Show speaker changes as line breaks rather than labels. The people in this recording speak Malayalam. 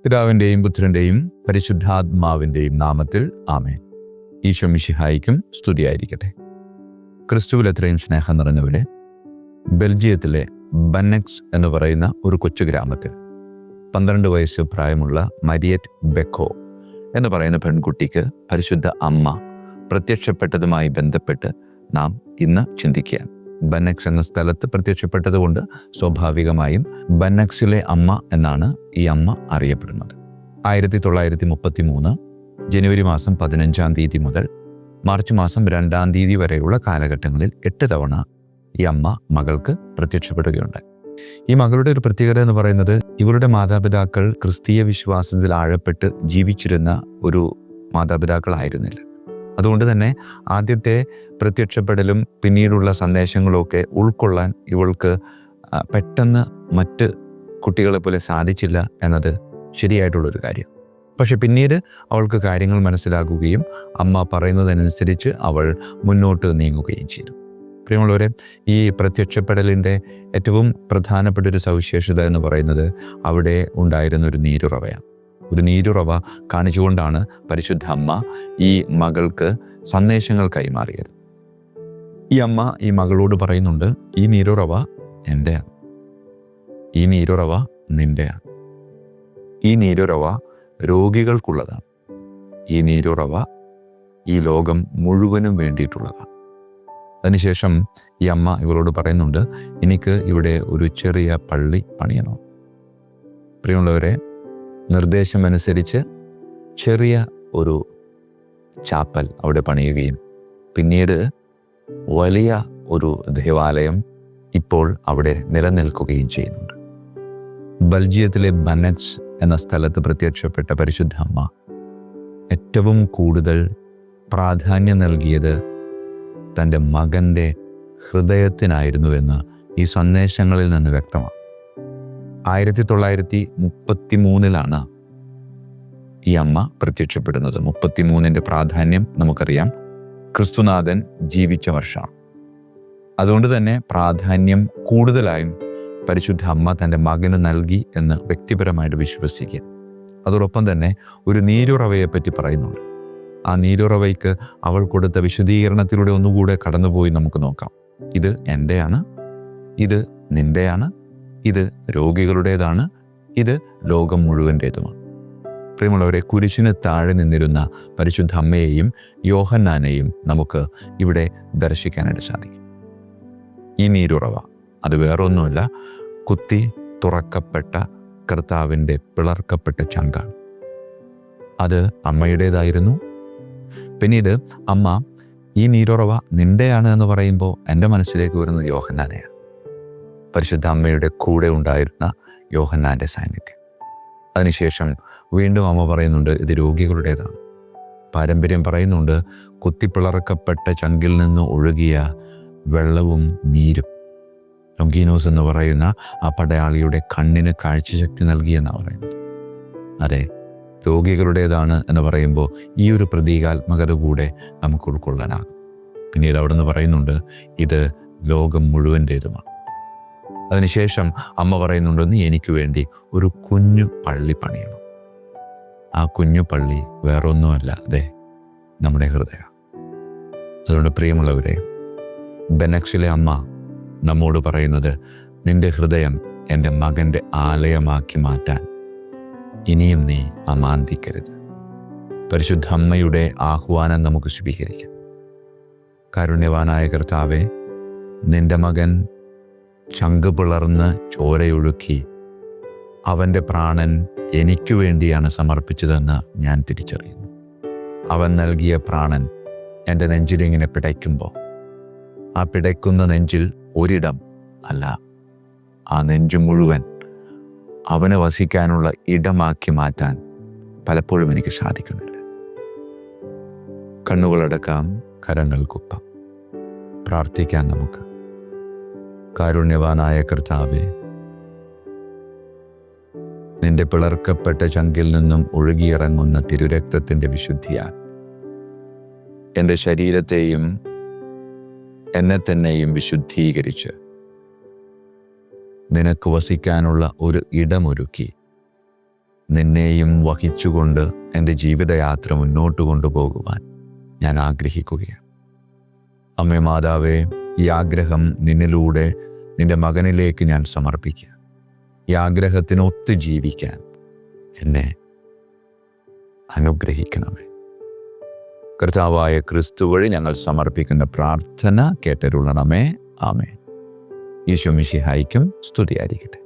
പിതാവിൻ്റെയും പുത്രൻ്റെയും പരിശുദ്ധാത്മാവിൻ്റെയും നാമത്തിൽ ആമേൻ. ഈശോ മിശിഹായിക്കും സ്തുതിയായിരിക്കട്ടെ. ക്രിസ്തുവിൽ എത്രയും സ്നേഹം നിറഞ്ഞവരെ, ബെൽജിയത്തിലെ ബന്നെക്സ് എന്ന് പറയുന്ന ഒരു കൊച്ചു ഗ്രാമത്തിൽ 12 വയസ്സ് പ്രായമുള്ള മരിയറ്റ് ബെക്കോ എന്ന് പറയുന്ന പെൺകുട്ടിക്ക് പരിശുദ്ധ അമ്മ പ്രത്യക്ഷപ്പെട്ടതുമായി ബന്ധപ്പെട്ട് നാം ഇന്ന് ചിന്തിക്കുകയാണ്. ബന്നെക്സ് എന്ന സ്ഥലത്ത് പ്രത്യക്ഷപ്പെട്ടതുകൊണ്ട് സ്വാഭാവികമായും ബന്നെക്സിലെ അമ്മ എന്നാണ് ഈ അമ്മ അറിയപ്പെടുന്നത്. 1933 ജനുവരി മാസം 15-ാം തീയതി മുതൽ മാർച്ച് മാസം 2-ാം തീയതി വരെയുള്ള കാലഘട്ടങ്ങളിൽ 8 തവണ ഈ അമ്മ മകൾക്ക് പ്രത്യക്ഷപ്പെടുകയുണ്ടായി. ഈ മകളുടെ ഒരു പ്രത്യേകത എന്ന് പറയുന്നത്, ഇവരുടെ മാതാപിതാക്കൾ ക്രിസ്തീയ വിശ്വാസത്തിൽ ആഴപ്പെട്ട് ജീവിച്ചിരുന്ന ഒരു മാതാപിതാക്കളായിരുന്നില്ല. അതുകൊണ്ട് തന്നെ ആദ്യത്തെ പ്രത്യക്ഷപ്പെടലും പിന്നീടുള്ള സന്ദേശങ്ങളൊക്കെ ഉൾക്കൊള്ളാൻ ഇവൾക്ക് പെട്ടെന്ന് മറ്റ് കുട്ടികളെ പോലെ സാധിച്ചില്ല എന്നത് ശരിയായിട്ടുള്ളൊരു കാര്യം. പക്ഷെ പിന്നീട് അവൾക്ക് കാര്യങ്ങൾ മനസ്സിലാക്കുകയും അമ്മ പറയുന്നതനുസരിച്ച് അവൾ മുന്നോട്ട് നീങ്ങുകയും ചെയ്തു. പ്രിയമുള്ളവരെ, ഈ പ്രത്യക്ഷപ്പെടലിൻ്റെ ഏറ്റവും പ്രധാനപ്പെട്ട ഒരു സവിശേഷത എന്ന് പറയുന്നത് അവിടെ ഉണ്ടായിരുന്ന ഒരു നീരുറവയാണ്. ഒരു നീരുറവ കാണിച്ചുകൊണ്ടാണ് പരിശുദ്ധ അമ്മ ഈ മകൾക്ക് സന്ദേശങ്ങൾ കൈമാറിയത്. ഈ അമ്മ ഈ മകളോട് പറയുന്നുണ്ട്, ഈ നീരുറവ എൻ്റെയാണ്, ഈ നീരുറവ നിൻ്റെയാണ്, ഈ നീരുറവ രോഗികൾക്കുള്ളതാണ്, ഈ നീരുറവ ഈ ലോകം മുഴുവനും വേണ്ടിയിട്ടുള്ളതാണ്. അതിനുശേഷം ഈ അമ്മ ഇവരോട് പറയുന്നുണ്ട്, എനിക്ക് ഇവിടെ ഒരു ചെറിയ പള്ളി പണിയണം. പ്രിയമുള്ളവരെ, നിർദ്ദേശമനുസരിച്ച് ചെറിയ ഒരു ചാപ്പൽ അവിടെ പണിയുകയും പിന്നീട് വലിയ ഒരു ദേവാലയം ഇപ്പോൾ അവിടെ നിലനിൽക്കുകയും ചെയ്യുന്നുണ്ട്. ബെൽജിയത്തിലെ ബന്നെക്സ് എന്ന സ്ഥലത്ത് പ്രത്യക്ഷപ്പെട്ട പരിശുദ്ധ അമ്മ ഏറ്റവും കൂടുതൽ പ്രാധാന്യം നൽകിയത് തൻ്റെ മകൻ്റെ ഹൃദയത്തിനായിരുന്നുവെന്ന് ഈ സന്ദേശങ്ങളിൽ നിന്ന് വ്യക്തമാണ്. 1933 ഈ അമ്മ പ്രത്യക്ഷപ്പെടുന്നത്. 33 പ്രാധാന്യം നമുക്കറിയാം. ക്രിസ്തുനാഥൻ ജീവിച്ച വർഷമാണ്. അതുകൊണ്ട് തന്നെ പ്രാധാന്യം കൂടുതലായും പരിശുദ്ധ അമ്മ തൻ്റെ മകന് നൽകി എന്ന് വ്യക്തിപരമായിട്ട് വിശ്വസിക്കുക. അതോടൊപ്പം തന്നെ ഒരു നീരുറവയെപ്പറ്റി പറയുന്നുണ്ട്. ആ നീരുറവയ്ക്ക് അവൾ കൊടുത്ത വിശദീകരണത്തിലൂടെ ഒന്നുകൂടെ കടന്നുപോയി നമുക്ക് നോക്കാം. ഇത് എൻ്റെയാണ്, ഇത് നിൻ്റെയാണ്, ഇത് രോഗികളുടേതാണ്, ഇത് ലോകം മുഴുവൻ്റേതുമാണ്. പ്രിയമുള്ളവരെ, കുരിശിന് താഴെ നിന്നിരുന്ന പരിശുദ്ധ അമ്മയെയും യോഹന്നാനെയും നമുക്ക് ഇവിടെ ദർശിക്കാനായിട്ട് സാധിക്കും. ഈ നീരുറവ അത് വേറൊന്നുമല്ല, കുത്തി തുറക്കപ്പെട്ട കർത്താവിൻ്റെ പിളർക്കപ്പെട്ട ചങ്കാണ്. അത് അമ്മയുടേതായിരുന്നു. പിന്നീട് അമ്മ ഈ നീരുറവ നിൻ്റെയാണ് എന്ന് പറയുമ്പോൾ എൻ്റെ മനസ്സിലേക്ക് വരുന്നത് യോഹന്നാനെയാണ്. പരിശുദ്ധ അമ്മയുടെ കൂടെ ഉണ്ടായിരുന്ന യോഹന്നാൻ്റെ സാന്നിധ്യം. അതിനുശേഷം വീണ്ടും അമ്മ പറയുന്നുണ്ട്, ഇത് രോഗികളുടേതാണ്. പാരമ്പര്യം പറയുന്നുണ്ട്, കുത്തിപ്പിളർക്കപ്പെട്ട ചങ്കിൽ നിന്ന് ഒഴുകിയ വെള്ളവും നീരും. ലൊങ്കീനോസ് എന്ന് പറയുന്ന ആ പടയാളിയുടെ കണ്ണിന് കാഴ്ചശക്തി നൽകിയെന്നാണ് പറയുന്നത്. അതെ, രോഗികളുടേതാണ് എന്ന് പറയുമ്പോൾ ഈ ഒരു പ്രതീകാത്മകത കൂടെ നമുക്ക് ഉൾക്കൊള്ളാനാകും. പിന്നീട് അവിടെ നിന്ന് പറയുന്നുണ്ട്, ഇത് ലോകം മുഴുവൻ്റേതുമാണ്. അതിനുശേഷം അമ്മ പറയുന്നുണ്ട്, നീ എനിക്ക് വേണ്ടി ഒരു കുഞ്ഞു പള്ളി പണിയണം. ആ കുഞ്ഞു പള്ളി വേറൊന്നുമല്ല, അതെ, നമ്മുടെ ഹൃദയം. അതുകൊണ്ട് പ്രിയമുള്ളവരെ, ബെന്നെക്സിലെ അമ്മ നമ്മോട് പറയുന്നത്, നിന്റെ ഹൃദയം എൻ്റെ മകൻ്റെ ആലയമാക്കി മാറ്റാൻ ഇനിയും നീ അമാന്തിക്കരുത്. പരിശുദ്ധ അമ്മയുടെ ആഹ്വാനം നമുക്ക് സ്വീകരിക്കാം. കാരുണ്യവാനായ കർത്താവേ, നിന്റെ മകൻ ചങ്ക് പിളർന്ന് ചോരയൊഴുക്കി അവൻ്റെ പ്രാണൻ എനിക്കു വേണ്ടിയാണ് സമർപ്പിച്ചതെന്ന് ഞാൻ തിരിച്ചറിയുന്നു. അവൻ നൽകിയ പ്രാണൻ എൻ്റെ നെഞ്ചിലിങ്ങനെ പിടയ്ക്കുമ്പോൾ ആ പിടയ്ക്കുന്ന നെഞ്ചിൽ ഒരിടം അല്ല, ആ നെഞ്ചു മുഴുവൻ അവന് വസിക്കാനുള്ള ഇടമാക്കി മാറ്റാൻ പലപ്പോഴും എനിക്ക് സാധിക്കുന്നില്ല. കണ്ണുകളടക്കാം, കരങ്ങൾ കുപ്പാം, പ്രാർത്ഥിക്കാൻ നമുക്ക്. കാരുണ്യവാനായ കർത്താവേ, നിന്റെ പിളർക്കപ്പെട്ട ചങ്കിൽ നിന്നും ഒഴുകിയിറങ്ങുന്ന തിരുരക്തത്തിൻ്റെ വിശുദ്ധിയാൽ എൻ്റെ ശരീരത്തെയും എന്നെ തന്നെയും വിശുദ്ധീകരിച്ച് നിനക്ക് വസിക്കാനുള്ള ഒരു ഇടമൊരുക്കി നിന്നെയും വഹിച്ചുകൊണ്ട് എൻ്റെ ജീവിതയാത്ര മുന്നോട്ട് കൊണ്ടുപോകുവാൻ ഞാൻ ആഗ്രഹിക്കുകയാണ്. അമ്മേ മാതാവേ, ഈ ആഗ്രഹം നിന്നിലൂടെ നിന്റെ മകനിലേക്ക് ഞാൻ സമർപ്പിക്കുക. ഈ ആഗ്രഹത്തിനൊത്ത് ജീവിക്കാൻ എന്നെ അനുഗ്രഹിക്കണമേ. കർത്താവായ ക്രിസ്തു വഴി ഞങ്ങൾ സമർപ്പിക്കുന്ന പ്രാർത്ഥന കേട്ടരുളണമേ. ആമേൻ. ഈശോ മിശിഹായ്ക്കും സ്തുതിയായിരിക്കട്ടെ.